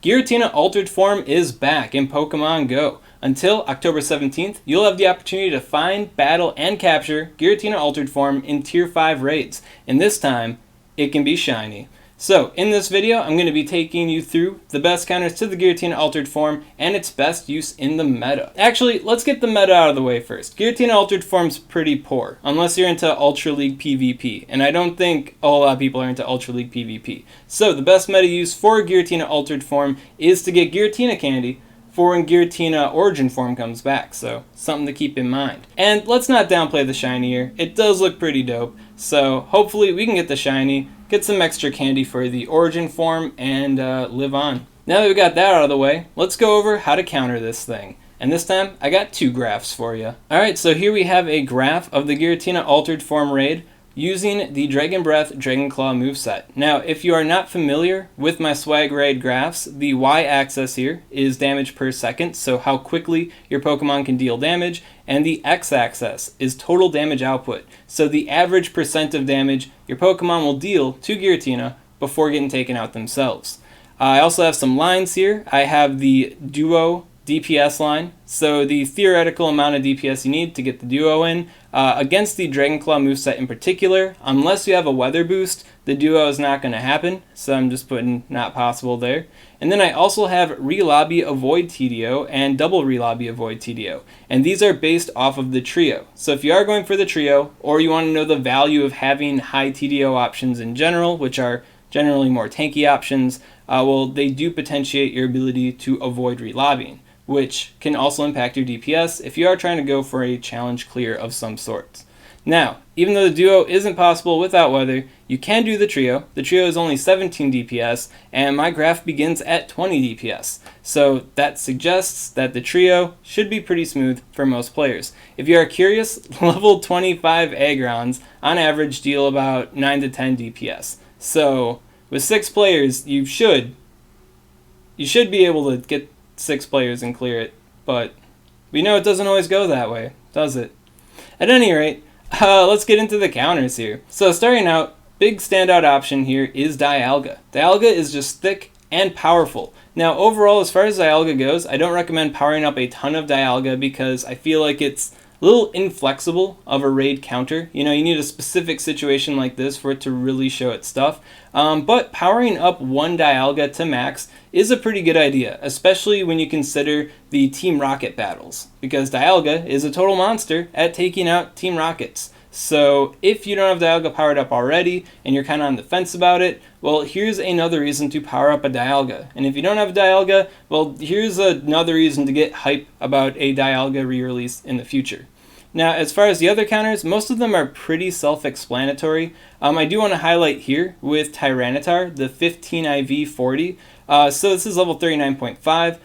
Giratina Altered Forme is back in Pokemon Go. Until October 17th, you'll have the opportunity to find, battle, and capture Giratina Altered Forme in Tier 5 raids, and this time, it can be shiny. So, in this video, I'm going to be taking you through the best counters to the Giratina Altered Forme and its best use in the meta. Actually, let's get the meta out of the way first. Giratina Altered Forme's pretty poor, unless you're into Ultra League PvP, and I don't think a whole lot of people are into Ultra League PvP. So, the best meta use for Giratina Altered Forme is to get Giratina Candy for when Giratina Origin Forme comes back, so something to keep in mind. And let's not downplay the shiny here. It does look pretty dope, so hopefully we can get the shiny, get some extra candy for the Origin Forme, and live on. Now that we got that out of the way, let's go over how to counter this thing. And this time, I got two graphs for you. Alright, so here we have a graph of the Giratina Altered Forme Raid using the Dragon Breath, Dragon Claw moveset. Now, if you are not familiar with my Swag Raid graphs, the y-axis here is damage per second, so how quickly your Pokemon can deal damage, and the x-axis is total damage output, so the average percent of damage your Pokemon will deal to Giratina before getting taken out themselves. I also have some lines here. I have the duo DPS line, so the theoretical amount of DPS you need to get the duo in. Against the Dragon Claw moveset in particular, unless you have a weather boost, the duo is not going to happen, so I'm just putting not possible there. And then I also have Relobby Avoid TDO and Double Relobby Avoid TDO, and these are based off of the trio. So if you are going for the trio, or you want to know the value of having high TDO options in general, which are generally more tanky options, well, they do potentiate your ability to avoid relobbying, which can also impact your DPS if you are trying to go for a challenge clear of some sort. Now, even though the duo isn't possible without weather, you can do the trio. The trio is only 17 DPS, and my graph begins at 20 DPS. So that suggests that the trio should be pretty smooth for most players. If you are curious, level 25 Agrons on average deal about 9 to 10 DPS. So with 6 players, you should be able to get 6 players and clear it, but we know it doesn't always go that way, does it? At any rate, let's get into the counters here. So starting out, big standout option here is Dialga. Dialga is just thick and powerful. Now overall, as far as Dialga goes, I don't recommend powering up a ton of Dialga because I feel like it's a little inflexible of a raid counter. You know, you need a specific situation like this for it to really show its stuff. But powering up one Dialga to max is a pretty good idea, especially when you consider the Team Rocket battles, because Dialga is a total monster at taking out Team Rockets. So if you don't have Dialga powered up already and you're kind of on the fence about it, well, here's another reason to power up a Dialga. And if you don't have a Dialga, well, here's another reason to get hype about a Dialga re-release in the future. Now, as far as the other counters, most of them are pretty self-explanatory. I do want to highlight here with Tyranitar, the 15 IV 40. So this is level 39.5.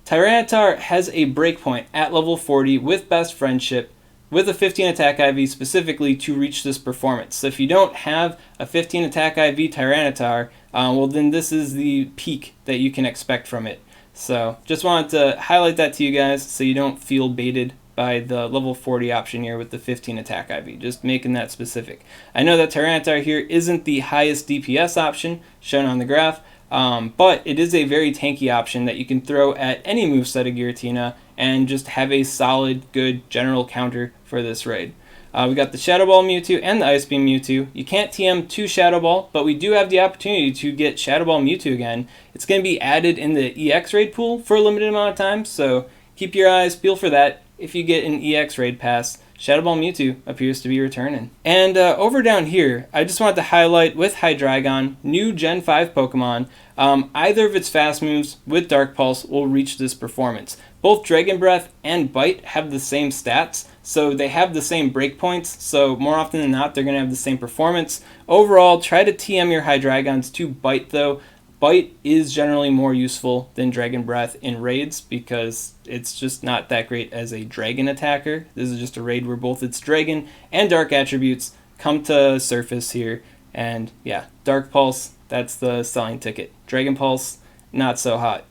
Tyranitar has a breakpoint at level 40 with Best Friendship, with a 15 attack IV specifically to reach this performance. So if you don't have a 15 attack IV Tyranitar, well then this is the peak that you can expect from it. So just wanted to highlight that to you guys so you don't feel baited by the level 40 option here with the 15 attack IV, just making that specific. I know that Tyranitar here isn't the highest DPS option shown on the graph, but it is a very tanky option that you can throw at any moveset of Giratina and just have a solid, good general counter for this raid. We got the Shadow Ball Mewtwo and the Ice Beam Mewtwo. You can't TM to Shadow Ball, but we do have the opportunity to get Shadow Ball Mewtwo again. It's going to be added in the EX raid pool for a limited amount of time, so keep your eyes peeled for that. If you get an EX raid pass, Shadow Ball Mewtwo appears to be returning. And over down here, I just wanted to highlight with Hydreigon, new Gen 5 Pokemon. Either of its fast moves with Dark Pulse will reach this performance. Both Dragon Breath and Bite have the same stats, so they have the same breakpoints, so more often than not, they're going to have the same performance. Overall, try to TM your Hydreigons to Bite though. Bite is generally more useful than Dragon Breath in raids because it's just not that great as a dragon attacker. This is just a raid where both its dragon and dark attributes come to surface here. And yeah, Dark Pulse, that's the selling ticket. Dragon Pulse, not so hot.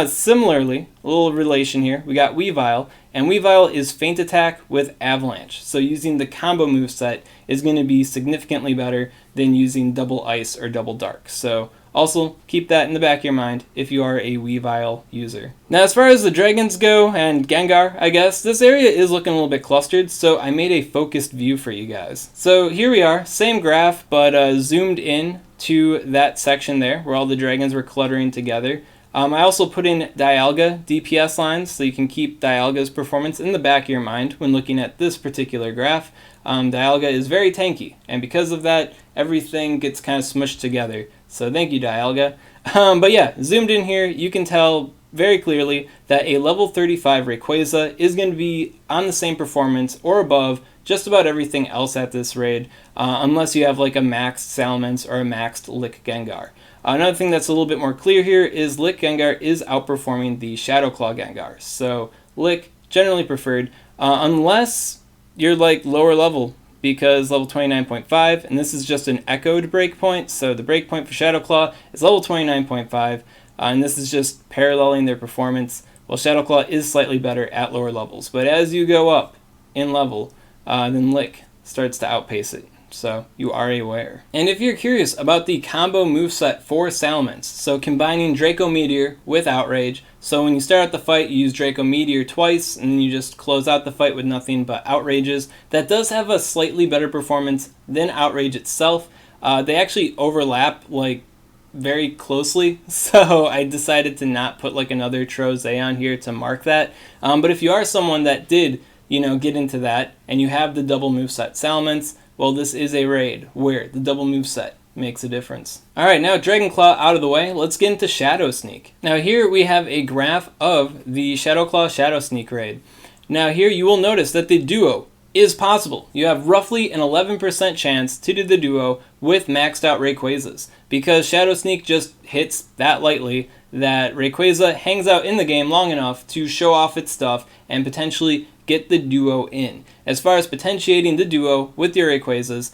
Similarly, a little relation here, we got Weavile, and Weavile is Feint Attack with Avalanche. So using the combo moveset is going to be significantly better than using Double Ice or Double Dark. So Also, keep that in the back of your mind if you are a Weavile user. Now, as far as the dragons go, and Gengar, I guess, this area is looking a little bit clustered, so I made a focused view for you guys. So here we are, same graph, but zoomed in to that section there where all the dragons were cluttering together. I also put in Dialga DPS lines so you can keep Dialga's performance in the back of your mind when looking at this particular graph. Dialga is very tanky, and because of that, everything gets kind of smushed together. So thank you, Dialga. But yeah, zoomed in here, you can tell very clearly that a level 35 Rayquaza is going to be on the same performance or above just about everything else at this raid, unless you have like a maxed Salamence or a maxed Lick Gengar. Another thing that's a little bit more clear here is Lick Gengar is outperforming the Shadow Claw Gengar. So Lick, generally preferred, unless you're like lower level, because level 29.5, and this is just an echoed breakpoint, so the breakpoint for Shadow Claw is level 29.5, and this is just paralleling their performance. Well, Shadow Claw is slightly better at lower levels, but as you go up in level, then Lick starts to outpace it. So you are aware. And if you're curious about the combo moveset for Salamence, so combining Draco Meteor with Outrage, so when you start out the fight you use Draco Meteor twice and then you just close out the fight with nothing but Outrages, that does have a slightly better performance than Outrage itself. They actually overlap like very closely, so I decided to not put like another Troze on here to mark that. But if you are someone that did, get into that and you have the double moveset Salamence, well, this is a raid where the double moveset makes a difference. Alright, now Dragon Claw out of the way, let's get into Shadowsneak. Now here we have a graph of the Shadow Claw Shadowsneak raid. Now here you will notice that the duo is possible. You have roughly an 11% chance to do the duo with maxed out Rayquazas, because Shadowsneak just hits that lightly that Rayquaza hangs out in the game long enough to show off its stuff and potentially get the duo in. As far as potentiating the duo with your Rayquazas,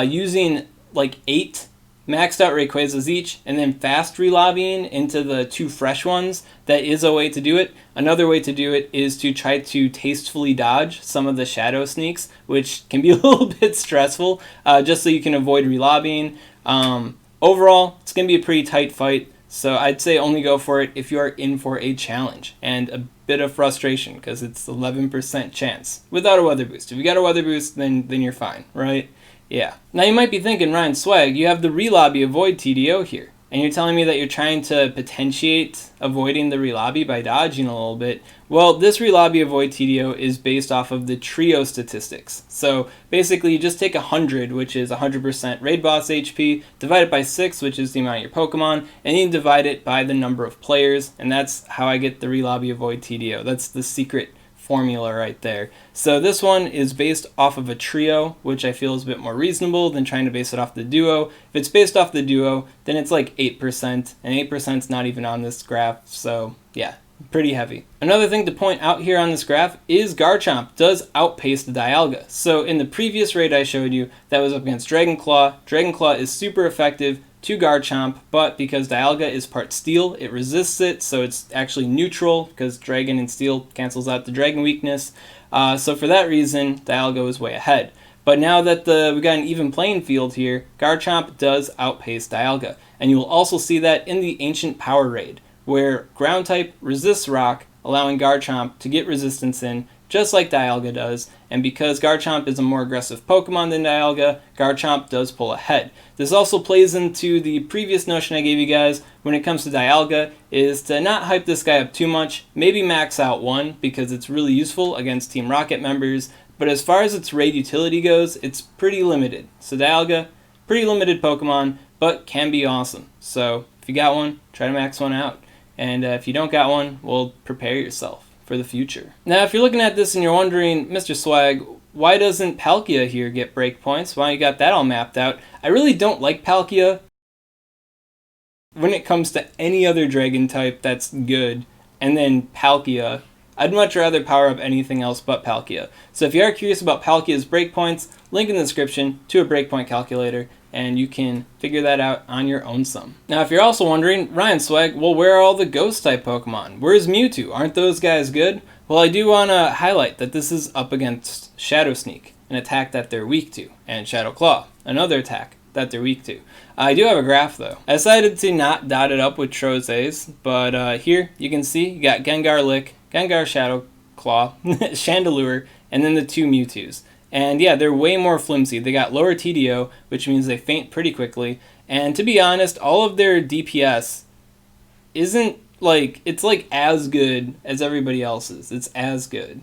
using like 8 maxed out Rayquazas each and then fast relobbying into the 2 fresh ones, that is a way to do it. Another way to do it is to try to tastefully dodge some of the Shadowsneaks, which can be a little bit stressful, just so you can avoid relobbying. Overall, it's going to be a pretty tight fight, so I'd say only go for it if you are in for a challenge and a bit of frustration, because it's 11% chance without a weather boost. If you got a weather boost, then you're fine, right? Yeah. Now you might be thinking, Ryan Swag, you have the relobby avoid TDO here, and you're telling me that you're trying to potentiate avoiding the relobby by dodging a little bit. Well, this relobby avoid TDO is based off of the trio statistics. So basically you just take 100, which is 100% raid boss HP, divide it by 6, which is the amount of your Pokemon, and you divide it by the number of players, and that's how I get the relobby avoid TDO. That's the secret formula right there. So this one is based off of a trio, which I feel is a bit more reasonable than trying to base it off the duo. If it's based off the duo, then it's like 8%, and 8% is not even on this graph, so yeah, pretty heavy. Another thing to point out here on this graph is Garchomp does outpace the Dialga. So in the previous raid I showed you, that was up against Dragon Claw. Dragon Claw is super effective to Garchomp, but because Dialga is part steel, it resists it, so it's actually neutral, because Dragon and Steel cancels out the Dragon weakness. So for that reason, Dialga is way ahead. But now that we got an even playing field here, Garchomp does outpace Dialga. And you will also see that in the Ancient Power Raid, where Ground type resists Rock, allowing Garchomp to get resistance in, just like Dialga does, and because Garchomp is a more aggressive Pokemon than Dialga, Garchomp does pull ahead. This also plays into the previous notion I gave you guys when it comes to Dialga, is to not hype this guy up too much, maybe max out 1, because it's really useful against Team Rocket members, but as far as its raid utility goes, it's pretty limited. So Dialga, pretty limited Pokemon, but can be awesome. So if you got one, try to max one out. And if you don't got one, well, prepare yourself for the future. Now, if you're looking at this and you're wondering, Mr. Swag, why doesn't Palkia here get breakpoints? Why you got that all mapped out? I really don't like Palkia when it comes to any other dragon type that's good, and then Palkia, I'd much rather power up anything else but Palkia. So if you are curious about Palkia's breakpoints, link in the description to a breakpoint calculator, and you can figure that out on your own sum. Now, if you're also wondering, Ryan Swag, well, where are all the Ghost-type Pokemon? Where's Mewtwo? Aren't those guys good? Well, I do want to highlight that this is up against Shadowsneak, an attack that they're weak to, and Shadow Claw, another attack that they're weak to. I do have a graph though. I decided to not dot it up with Troze's, but here you can see you got Gengar Lick, Gengar Shadow Claw, Chandelure, and then the 2 Mewtwo's. And yeah, they're way more flimsy. They got lower TDO, which means they faint pretty quickly. And to be honest, all of their DPS isn't like, it's like as good as everybody else's. It's as good.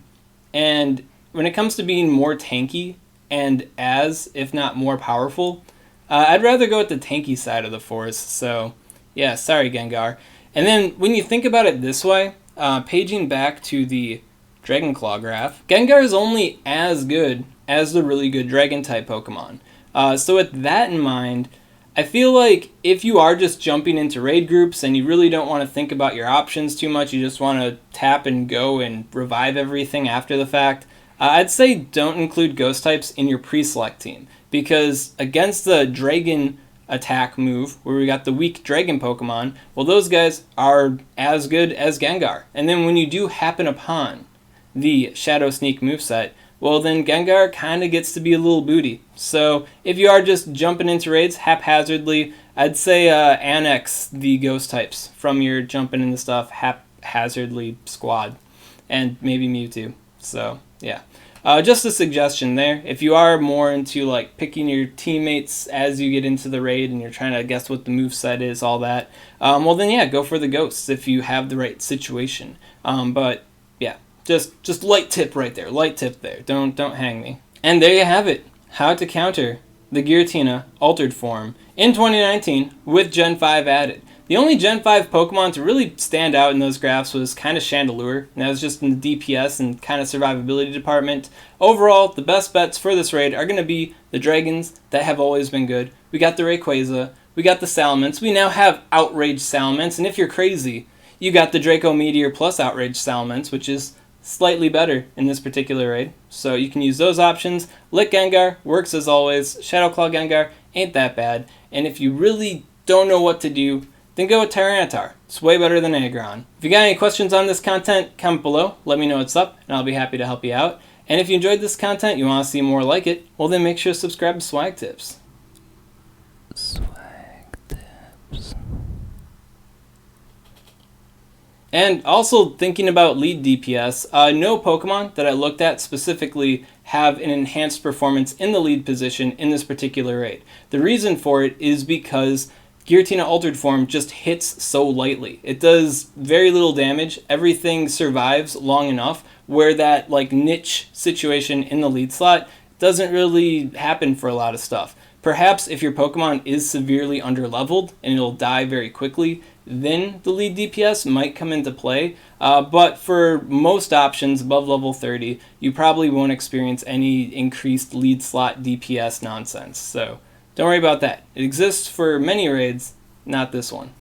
And when it comes to being more tanky and as, if not more powerful, I'd rather go with the tanky side of the force. So yeah, sorry Gengar. And then when you think about it this way, paging back to the Dragon Claw graph, Gengar is only as good as the really good Dragon type Pokemon. So with that in mind, I feel like if you are just jumping into raid groups and you really don't want to think about your options too much, you just want to tap and go and revive everything after the fact, I'd say don't include ghost types in your pre-select team, because against the Dragon attack move, where we got the weak Dragon Pokemon, well, those guys are as good as Gengar. And then when you do happen upon the Shadowsneak moveset, well then Gengar kind of gets to be a little booty. So if you are just jumping into raids haphazardly, I'd say annex the ghost types from your jumping into stuff haphazardly squad, and maybe Mewtwo. So yeah, just a suggestion there. If you are more into like picking your teammates as you get into the raid and you're trying to guess what the moveset is, all that, well then yeah, go for the ghosts if you have the right situation. But yeah, just light tip right there. Light tip there. Don't hang me. And there you have it. How to counter the Giratina Altered Forme in 2019 with Gen 5 added. The only Gen 5 Pokemon to really stand out in those graphs was kind of Chandelure, and that was just in the DPS and kind of survivability department. Overall, the best bets for this raid are going to be the Dragons that have always been good. We got the Rayquaza, we got the Salamence, we now have Outrage Salamence, and if you're crazy, you got the Draco Meteor plus Outrage Salamence, which is slightly better in this particular raid. So you can use those options. Lick Gengar works as always. Shadow Claw Gengar ain't that bad. And if you really don't know what to do, then go with Tyranitar. It's way better than Aggron. If you got any questions on this content, comment below. Let me know what's up, and I'll be happy to help you out. And if you enjoyed this content, you want to see more like it, well then make sure to subscribe to SwagTips. SwagTips. And also thinking about lead DPS, no Pokemon that I looked at specifically have an enhanced performance in the lead position in this particular raid. The reason for it is because Giratina Altered Forme just hits so lightly. It does very little damage. Everything survives long enough where that like niche situation in the lead slot doesn't really happen for a lot of stuff. Perhaps if your Pokemon is severely underleveled and it'll die very quickly, then the lead DPS might come into play. But for most options above level 30, you probably won't experience any increased lead slot DPS nonsense. So don't worry about that. It exists for many raids, not this one.